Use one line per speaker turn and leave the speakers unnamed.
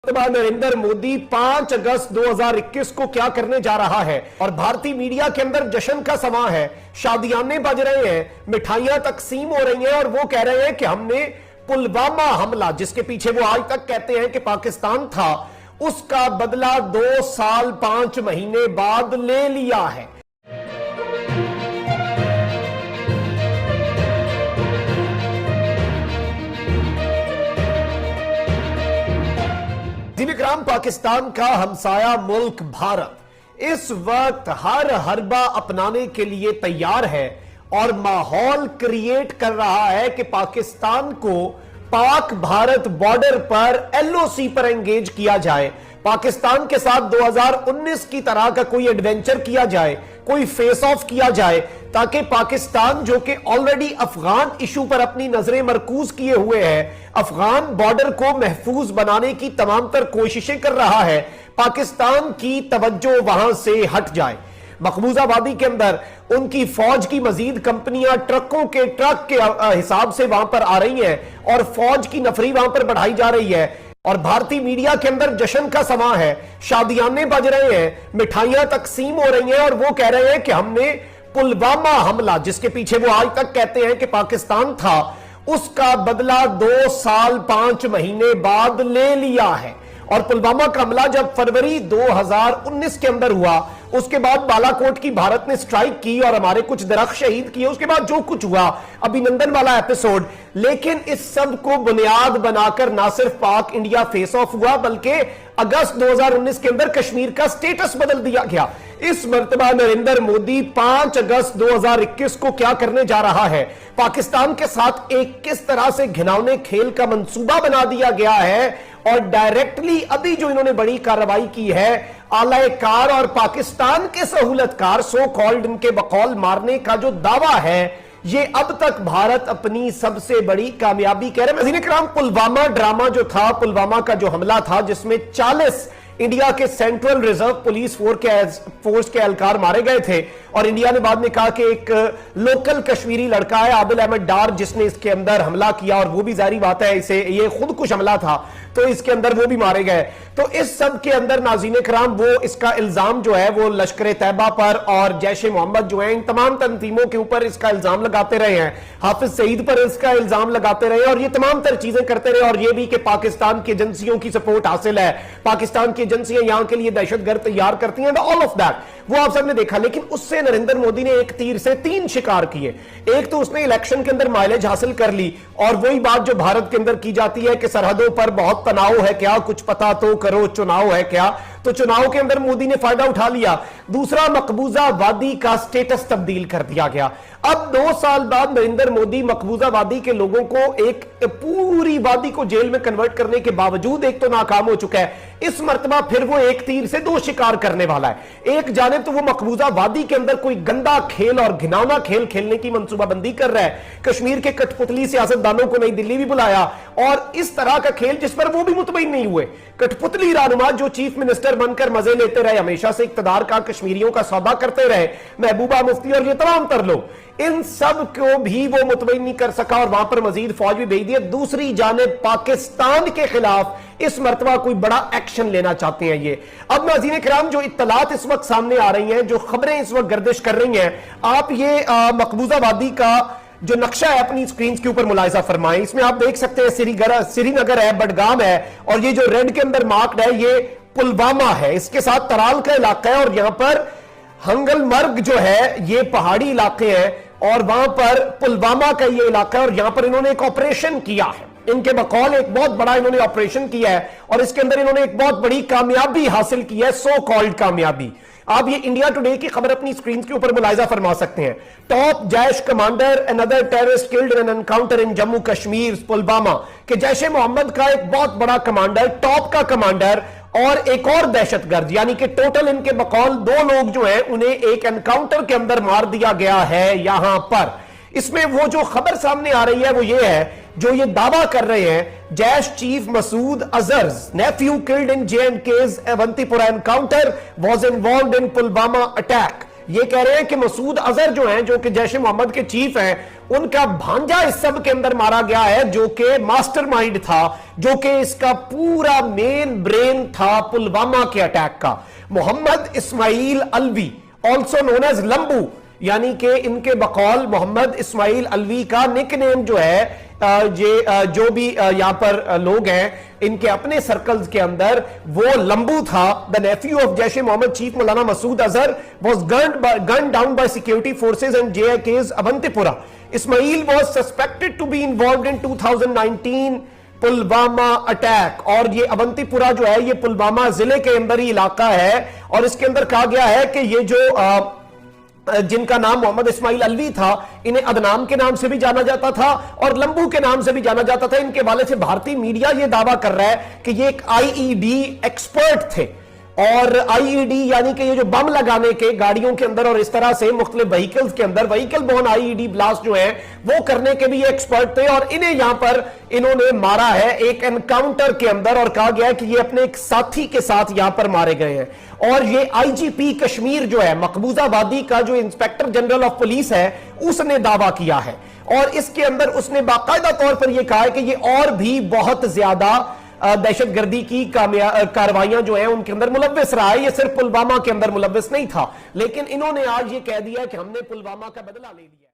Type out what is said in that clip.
नरेंद्र मोदी 5 अगस्त 2021 को क्या करने जा रहा है और भारतीय मीडिया के अंदर जश्न का समा है, शादियाने बज रहे हैं, मिठाइयां तकसीम हो रही हैं और वो कह रहे हैं कि हमने पुलवामा हमला, जिसके पीछे वो आज तक कहते हैं कि पाकिस्तान था, उसका बदला 2 साल 5 महीने बाद ले लिया है। विक्रम पाकिस्तान का हमसाया मुल्क भारत इस वक्त हर हरबा अपनाने के लिए तैयार है और माहौल क्रिएट कर रहा है कि पाकिस्तान को पाक भारत बॉर्डर पर एलओसी पर एंगेज किया जाए, पाकिस्तान के साथ 2019 की तरह का कोई एडवेंचर किया जाए, कोई फेस ऑफ किया जाए, ताकि पाकिस्तान जो कि ऑलरेडी अफगान इशू पर अपनी नजरें मरकूज किए हुए है, अफगान बॉर्डर को महफूज बनाने की तमाम तर कोशिशें कर रहा है, पाकिस्तान की तवज्जो वहां से हट जाए। मकबूजा वादी के अंदर उनकी फौज की मजीद कंपनियां ट्रकों के ट्रक के हिसाब से वहां पर आ रही हैं और फौज की नफरी वहां पर बढ़ाई जा रही है और भारतीय मीडिया के अंदर जश्न का समा है, शादियाने बज रहे हैं, मिठाइयां तकसीम हो रही हैं और वो कह रहे हैं कि हमने पुलवामा हमला, जिसके पीछे वो आज तक कहते हैं कि पाकिस्तान था, उसका बदला 2 साल 5 महीने बाद ले लिया है। और पुलवामा का हमला जब फरवरी 2019 के अंदर हुआ, उसके बाद बालाकोट की भारत ने स्ट्राइक की और हमारे कुछ दरख्त शहीद किए, उसके बाद जो कुछ हुआ, अभिनंदन वाला एपिसोड, लेकिन इस सब को बुनियाद बनाकर ना सिर्फ पाक इंडिया फेस ऑफ हुआ, बल्कि अगस्त 2019 के अंदर कश्मीर का स्टेटस बदल दिया गया। इस मर्तबा नरेंद्र मोदी 5 अगस्त 2021 को क्या करने जा रहा है, पाकिस्तान के साथ एक किस तरह से घिनौने खेल का मंसूबा बना दिया गया है और डायरेक्टली अभी जो इन्होंने बड़ी कार्रवाई की है, आलाकार और पाकिस्तान के सहूलतकार सो कॉल्ड इनके बकौल मारने का जो दावा है, ये अब तक भारत अपनी सबसे बड़ी कामयाबी कह रहे हैं। पुलवामा ड्रामा जो था, पुलवामा का जो हमला था जिसमें 40 इंडिया के सेंट्रल रिजर्व पुलिस फोर्स के एहलकार मारे गए थे और इंडिया ने बाद में कहा कि एक लोकल कश्मीरी लड़का है आदिल अहमद डार जिसने इसके अंदर हमला किया और वो भी जारी बात है, इसे ये खुद कुछ हमला था तो इसके अंदर वो भी मारे गए। तो इस सब के अंदर नाज़रीन कराम वो इसका इल्जाम जो है वो लश्कर तैयबा पर और जैश ए मोहम्मद जो है इन तमाम तंजीमों के ऊपर इसका इल्जाम लगाते रहे हैं, हाफिज सईद पर इसका इल्जाम लगाते रहे और ये तमाम तर चीजें करते रहे और ये भी कि पाकिस्तान की एजेंसियों की सपोर्ट हासिल है, पाकिस्तान की एजेंसियां यहां के लिए दहशतगर्द तैयार करती हैं, ऑल ऑफ दैट वो आप सबने देखा। लेकिन उससे नरेंद्र मोदी ने एक तीर से 3 शिकार किए। एक तो उसने इलेक्शन के अंदर माइलेज हासिल कर ली और वही बात जो भारत के अंदर की जाती है कि सरहदों पर बहुत तनाव है क्या, कुछ पता तो करो, चुनाव है क्या, तो चुनाव के अंदर मोदी ने फायदा उठा लिया। दूसरा, मकबूजा वादी का स्टेटस तब्दील कर दिया गया। अब 2 साल बाद नरेंद्र मोदी मकबूजा वादी के लोगों को एक पूरी वादी को जेल में कन्वर्ट करने के बावजूद एक तो नाकाम हो चुका है, इस मर्तबा फिर वो एक तीर से 2 शिकार करने वाला है। एक जाने तो वो मकबूजा वादी के अंदर कोई गंदा खेल और घिनौना खेल खेलने की मंसूबाबंदी कर रहा है, कश्मीर के कठपुतली सियासतदानों को नई दिल्ली भी बुलाया और इस तरह का खेल जिस पर वो भी मुतमईन नहीं हुए, कठपुतली रहनुमा जो चीफ मिनिस्टर बनकर मजे लेते रहे, हमेशा से इक्तदार का कश्मीरियों का सौदा करते रहे, महबूबा मुफ्ती और ये तमाम तर लोग, इन सब को भी वो मुतमईन नहीं कर सका और वहां पर मजीद फौज भी भेज दी। दूसरी जानिब पाकिस्तान के खिलाफ इस मर्तबा कोई बड़ा एक्शन लेना चाहते हैं ये। अब नाज़रीन किराम जो इत्तलात इस वक्त सामने आ रही हैं, जो खबरें इस वक्त गर्दिश कर रही हैं, आप ये मकबूजा वादी का जो नक्शा है अपनी स्क्रीन के ऊपर मुलाहिजा फरमाएं। इसमें आप देख सकते हैं श्रीनगर है, बडगाम है और ये जो रेड के अंदर मार्क्ड है ये पुलवामा है, इसके साथ तराल का इलाका है और यहां पर हंगलमर्ग जो है ये पहाड़ी इलाके हैं और वहां पर पुलवामा का ये इलाका है और यहां पर इन्होंने एक ऑपरेशन किया है, इनके बकौल एक बहुत बड़ा इन्होंने ऑपरेशन किया है और इसके अंदर इन्होंने एक बहुत बड़ी कामयाबी हासिल की है, सो कॉल्ड कामयाबी। आप ये इंडिया टुडे की खबर अपनी स्क्रीन के ऊपर मुलाहिजा फरमा सकते हैं। Top Jaish commander another terrorist killed in an encounter in Jammu Kashmir Pulwama के जैश ए मोहम्मद का एक बहुत बड़ा कमांडर, टॉप का कमांडर और एक और दहशतगर्द, यानी कि टोटल इनके बकौल 2 लोग जो हैं उन्हें एक एनकाउंटर के अंदर मार दिया गया है यहां पर। इसमें वो जो खबर सामने आ रही है वो ये है, जो ये दावा कर रहे हैं Jaish chief Masood Azhar nephew killed in J&K's Awantipora encounter was involved in Pulwama attack. یہ کہہ رہے ہیں کہ مسعود اظہر جو ہیں، جو کہ جیش محمد کے چیف ہیں، ان کا بھانجا اس سب کے اندر مارا گیا ہے، جو کہ ماسٹر مائنڈ تھا، جو کہ اس کا پورا مین برین تھا پلوامہ کے اٹیک کا۔ محمد اسماعیل الوی also known as لمبو، یعنی کہ ان کے بقول محمد اسماعیل الوی کا نک نیم جو ہے، جو بھی یہاں پر لوگ ہیں ان کے اپنے سرکلز کے اندر، وہ لمبو تھا۔ the nephew of Jaish Muhammad chief Maulana Masood Azhar was gunned down by security forces and JIK's Avanti پورا۔ اسماعیل was suspected to be involved in 2019 Pulwama attack, اور یہ اونتی پورا جو ہے یہ پلوامہ ضلع کے اندر ہی علاقہ ہے، اور اس کے اندر کہا گیا ہے کہ یہ جو جن کا نام محمد اسماعیل الوی تھا، انہیں ادنام کے نام سے بھی جانا جاتا تھا اور لمبو کے نام سے بھی جانا جاتا تھا۔ ان کے والے سے بھارتی میڈیا یہ دعویٰ کر رہا ہے کہ یہ ایک آئی ای ڈی ایکسپرٹ تھے، اور آئی ای ڈی یعنی کہ یہ جو بم لگانے کے گاڑیوں کے اندر اور اس طرح سے مختلف وہیکلز کے اندر وہیکل بون آئی ای ڈی بلاسٹ جو ہیں وہ کرنے کے بھی یہ ایکسپرٹ تھے، اور انہیں یہاں پر انہوں نے مارا ہے ایک انکاؤنٹر کے اندر، اور کہا گیا ہے کہ یہ اپنے ایک ساتھی کے ساتھ یہاں پر مارے گئے ہیں۔ اور یہ آئی جی پی کشمیر جو ہے، مقبوضہ وادی کا جو انسپیکٹر جنرل آف پولیس ہے، اس نے دعویٰ کیا ہے، اور اس کے اندر اس نے باقاعدہ طور پر یہ کہا ہے کہ یہ اور بھی بہت زیادہ دہشت گردی کی کارروائیاں جو ہیں ان کے اندر ملوث رہا ہے، یہ صرف پلوامہ کے اندر ملوث نہیں تھا، لیکن انہوں نے آج یہ کہہ دیا کہ ہم نے پلوامہ کا بدلہ لے لیا۔